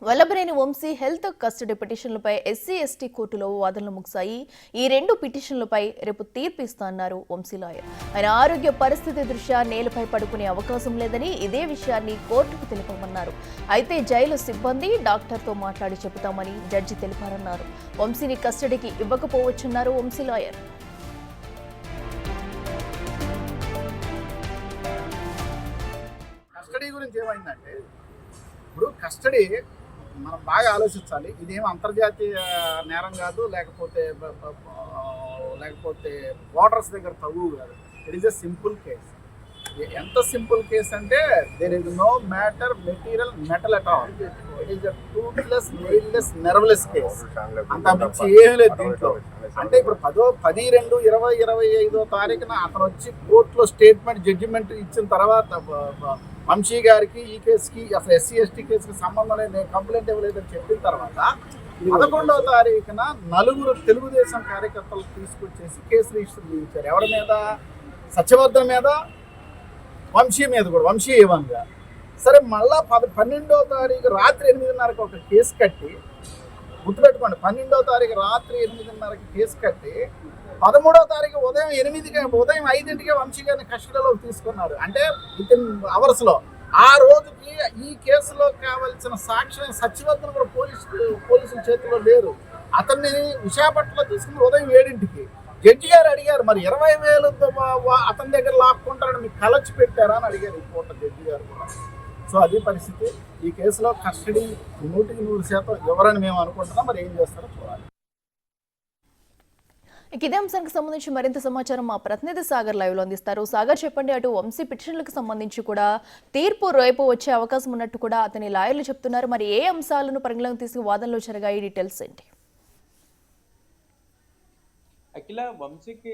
Vallabhaneni Vamsi health custody పిటిషన్లపై SC ST కోర్టులో వాదనలు ముగిశాయి. ఈ రెండు పిటిషన్లపై రేపు తీర్పు ఇస్తాన్నారు వంశీ లాయర్. ఆయన ఆరోగ్య పరిస్థితి దృష్ట్యా నేలపై పడుకునే అవకాశం లేదని ఇదే విషయాన్ని కోర్టుకు తెలుపమన్నారు. అయితే జైలు సిబ్బంది డాక్టర్తో మాట్లాడి చెబుతామని జడ్జి తెలిపారన్నారు. వంశీని కస్టడీకి ఇవ్వకపోవచ్చన్నారు వంశీ లాయర్. కస్టడీ గురించి ఏమైందంటే, ఇప్పుడు కస్టడీ మనం బాగా ఆలోచించాలి. ఇదేం అంతర్జాతీయ నేరం కాదు, లేకపోతే బోర్డర్స్ దగ్గర తగువు కాదు. It is a simple case. ఎంత సింపుల్ కేస్ అంటే there is no matter metal at all. It is a toothless nailless nerveless case. అంత మించి ఏమీ లేదు దీంట్లో. అంటే ఇప్పుడు 10/2/2025 తారీఖున అతను వచ్చి కోర్టులో స్టేట్మెంట్ జడ్జిమెంట్ ఇచ్చిన తర్వాత వంశీ గారికి ఈ కేసుకి అసలు ఎస్సీ ఎస్టీ కేసుకి సంబంధం లేదు, నేను కంప్లైంట్ ఇవ్వలేదని చెప్పిన తర్వాత 11వ తారీఖున 4 తెలుగుదేశం కార్యకర్తలు తీసుకొచ్చేసి కేసు రిజిస్టర్ చేయించారు. ఎవరి మీద? సత్యవర్ధన్ మీద, వంశీ మీద కూడా, వంశీ ఏవంగా. సరే, మళ్ళా 12వ తారీఖు రాత్రి 8:30కి ఒక కేసు కట్టి, గుర్తుపెట్టుకోండి, 12వ తారీఖు రాత్రి 8:30కి కేసు కట్టి 13వ తారీఖు ఉదయం 5ంటికే వంశీ గారిని కస్టడీలోకి తీసుకున్నారు. అంటే వితిన్ అవర్స్లో. ఆ రోజుకి ఈ కేసులో కావాల్సిన సాక్ష్యం సత్యవర్ధన్ కూడా పోలీసుల చేతిలో లేరు. అతన్ని విశాఖపట్నంలో తీసుకుని ఉదయం 7ంటికి జడ్జి గారు అడిగారు, మరి 20,000 అతని దగ్గర లాక్కుంటారని మీకు కలచి పెట్టారా అని అడిగారు ఈ పూట జడ్జి గారు కూడా. సో అది పరిస్థితి. ఈ కేసులో కస్టడీ 100% ఎవరని మేము అనుకుంటున్నాం. మరి ఏం చేస్తారో చూడాలి. ఇదే అంశానికి సంబంధించి మరింత సమాచారం మా ప్రతినిధి సాగర్ లైవ్ లో అందిస్తారు. సాగర్, చెప్పండి. అటు వంశీ పిటిషన్లకు సంబంధించి కూడా తీర్పు రేపు వచ్చే అవకాశం ఉన్నట్టు కూడా అతని లాయర్లు చెప్తున్నారు. మరి ఏ అంశాలను పరిగణలోకి తీసుకు వాదనలు జరిగాయి? డీటెయిల్స్ ఏంటి? అఖిల, వంశీకి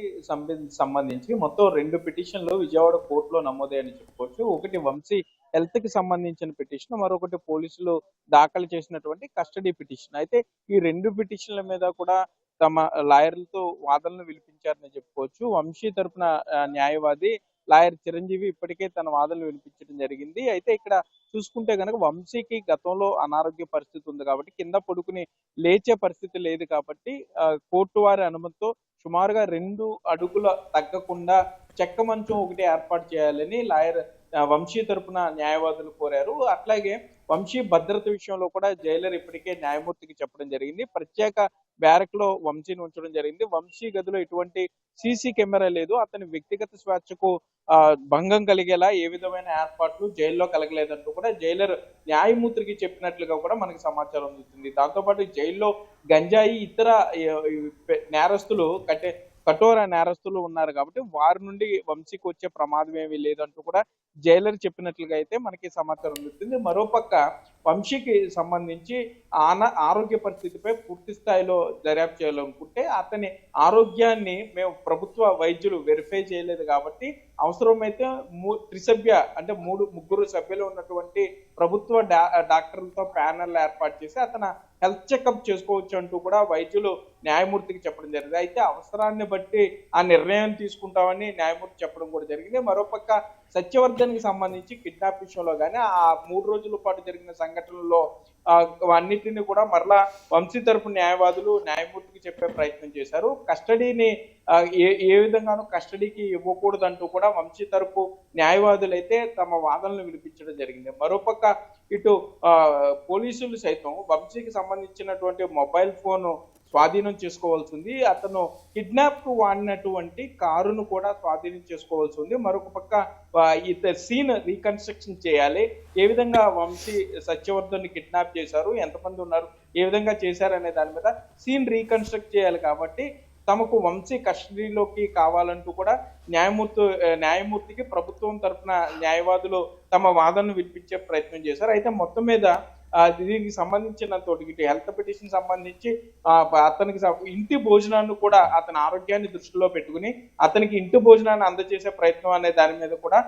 సంబంధించి మొత్తం 2 పిటిషన్లు విజయవాడ కోర్టులో నమోదయ్యని చెప్పుకోవచ్చు. ఒకటి వంశీ హెల్త్ కి సంబంధించిన పిటిషన్, మరొకటి పోలీసులు దాఖలు చేసినటువంటి కస్టడీ పిటిషన్. అయితే ఈ 2 పిటిషన్ల మీద కూడా తమ లాయర్లతో వాదనలు వినిపించారని చెప్పుకోవచ్చు. వంశీ తరపున న్యాయవాది లాయర్ చిరంజీవి ఇప్పటికే తన వాదనలు వినిపించడం జరిగింది. అయితే ఇక్కడ చూసుకుంటే కనుక వంశీకి గతంలో అనారోగ్య పరిస్థితి ఉంది కాబట్టి, కింద పడుకుని లేచే పరిస్థితి లేదు కాబట్టి కోర్టు వారి అనుమతితో సుమారుగా 2 అడుగుల తగ్గకుండా చెక్క మంచం ఒకటి ఏర్పాటు చేయాలని లాయర్ వంశీ తరపున న్యాయవాదులు కోరారు. అట్లాగే వంశీ భద్రత విషయంలో కూడా జైలర్ ఇప్పటికే న్యాయమూర్తికి చెప్పడం జరిగింది. ప్రత్యేక బ్యారక్ లో వంశీని ఉంచడం జరిగింది. వంశీ గదిలో ఎటువంటి సీసీ కెమెరా లేదు. అతని వ్యక్తిగత స్వేచ్ఛకు భంగం కలిగేలా ఏ విధమైన ఏర్పాట్లు జైల్లో కలగలేదంటూ కూడా జైలర్ న్యాయమూర్తికి చెప్పినట్లుగా కూడా మనకి సమాచారం అందుతుంది. దాంతోపాటు జైల్లో గంజాయి, ఇతర నేరస్తులు కఠోర నేరస్తులు ఉన్నారు కాబట్టి వారి నుండి వంశీకి వచ్చే ప్రమాదం ఏమీ లేదంటూ కూడా జైలర్ చెప్పినట్లుగా అయితే మనకి సమాచారం అందుతుంది. మరోపక్క వంశీకి సంబంధించి ఆరోగ్య పరిస్థితిపై పూర్తి స్థాయిలో దర్యాప్తు చేయాలనుకుంటే అతని ఆరోగ్యాన్ని మేము ప్రభుత్వ వైద్యులు వెరిఫై చేయలేదు కాబట్టి అవసరమైతే త్రిసభ్య అంటే ముగ్గురు సభ్యులు ఉన్నటువంటి ప్రభుత్వ డాక్టర్లతో ప్యానెల్ ఏర్పాటు చేసి అతను హెల్త్ చెకప్ చేసుకోవచ్చు అంటూ కూడా వైద్యులు న్యాయమూర్తికి చెప్పడం జరిగింది. అయితే అవసరాన్ని బట్టి ఆ నిర్ణయం తీసుకుంటామని న్యాయమూర్తి చెప్పడం కూడా జరిగింది. మరోపక్క సత్యవర్ధన్ కి సంబంధించి కిడ్నాప్ విషయంలో కానీ ఆ 3 రోజుల పాటు జరిగిన సంఘటనల్లో అన్నిటిని కూడా మరలా వంశీ తరపు న్యాయవాదులు న్యాయమూర్తికి చెప్పే ప్రయత్నం చేశారు. కస్టడీని ఏ విధంగానూ కస్టడీకి ఇవ్వకూడదంటూ కూడా వంశీ తరపు న్యాయవాదులు అయితే తమ వాదనలు వినిపించడం జరిగింది. మరోపక్క ఇటు పోలీసులు సైతం వంశీకి సంబంధించినటువంటి మొబైల్ ఫోన్ స్వాధీనం చేసుకోవాల్సి ఉంది. అతను కిడ్నాప్ కు వాడినటువంటి కారును కూడా స్వాధీనం చేసుకోవాల్సి ఉంది. మరొక పక్క సీన్ రీకన్స్ట్రక్షన్ చేయాలి. ఏ విధంగా వంశీ సత్యవర్ధన్ కిడ్నాప్ చేశారు, ఎంతమంది ఉన్నారు, ఏ విధంగా చేశారనే దాని మీద సీన్ రీకన్స్ట్రక్ట్ చేయాలి. కాబట్టి తమకు వంశీ కస్టడీలోకి కావాలంటూ కూడా న్యాయమూర్తికి ప్రభుత్వం తరఫున న్యాయవాదులు తమ వాదనను వినిపించే ప్రయత్నం చేశారు. అయితే మొత్తం మీద దీనికి సంబంధించినంత హెల్త్ పిటిషన్ సంబంధించి అతనికి ఇంటి భోజనాన్ని కూడా అతని ఆరోగ్యాన్ని దృష్టిలో పెట్టుకుని అతనికి ఇంటి భోజనాన్ని అందజేసే ప్రయత్నం అనే దాని మీద కూడా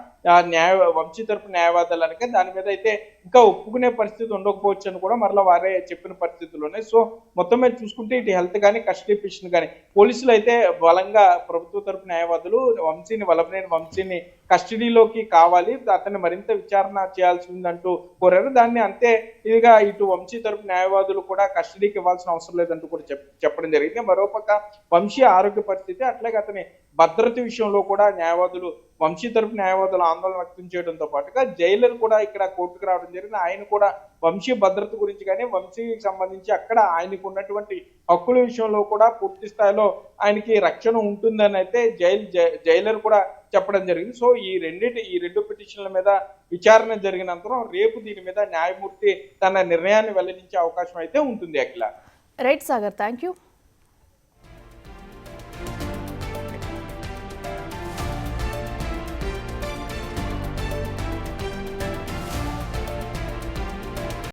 వంశీ తరపు న్యాయవాదాలు అనక దాని మీద అయితే ఇంకా ఒప్పుకునే పరిస్థితి ఉండకపోవచ్చు అని కూడా మరలా వారే చెప్పిన పరిస్థితుల్లోనే. సో మొత్తం మీద చూసుకుంటే ఇటు హెల్త్ కానీ కస్టడీ పిటిషన్ కానీ పోలీసులు అయితే బలంగా ప్రభుత్వ తరపు న్యాయవాదులు వల్లభనేని వంశీని కస్టడీలోకి కావాలి, అతన్ని మరింత విచారణ చేయాల్సి ఉందంటూ కోరారు. దాన్ని అంతే ఇదిగా ఇటు వంశీ తరపు న్యాయవాదులు కూడా కస్టడీకి ఇవ్వాల్సిన అవసరం లేదంటూ కూడా చెప్పడం జరిగింది. మరోపక్క వంశీ ఆరోగ్య పరిస్థితి అట్లాగే అతని భద్రత విషయంలో కూడా వంశీ తరపు న్యాయవాదులు ఆందోళన వ్యక్తం చేయడంతో పాటుగా జైలర్ కూడా ఇక్కడ కోర్టుకు రావడం జరిగింది. ఆయన కూడా వంశీ భద్రత గురించి కానీ వంశీకి సంబంధించి అక్కడ ఆయనకు ఉన్నటువంటి హక్కుల విషయంలో కూడా పూర్తి స్థాయిలో ఆయనకి రక్షణ ఉంటుందని అయితే జైలర్ కూడా చెప్పడం జరిగింది. సో ఈ రెండు పిటిషన్ల మీద విచారణ జరిగినంతరం రేపు దీని మీద న్యాయమూర్తి తన నిర్ణయాన్ని వెల్లడించే అవకాశం అయితే ఉంటుంది. Akhila. Right Sagar, thank you.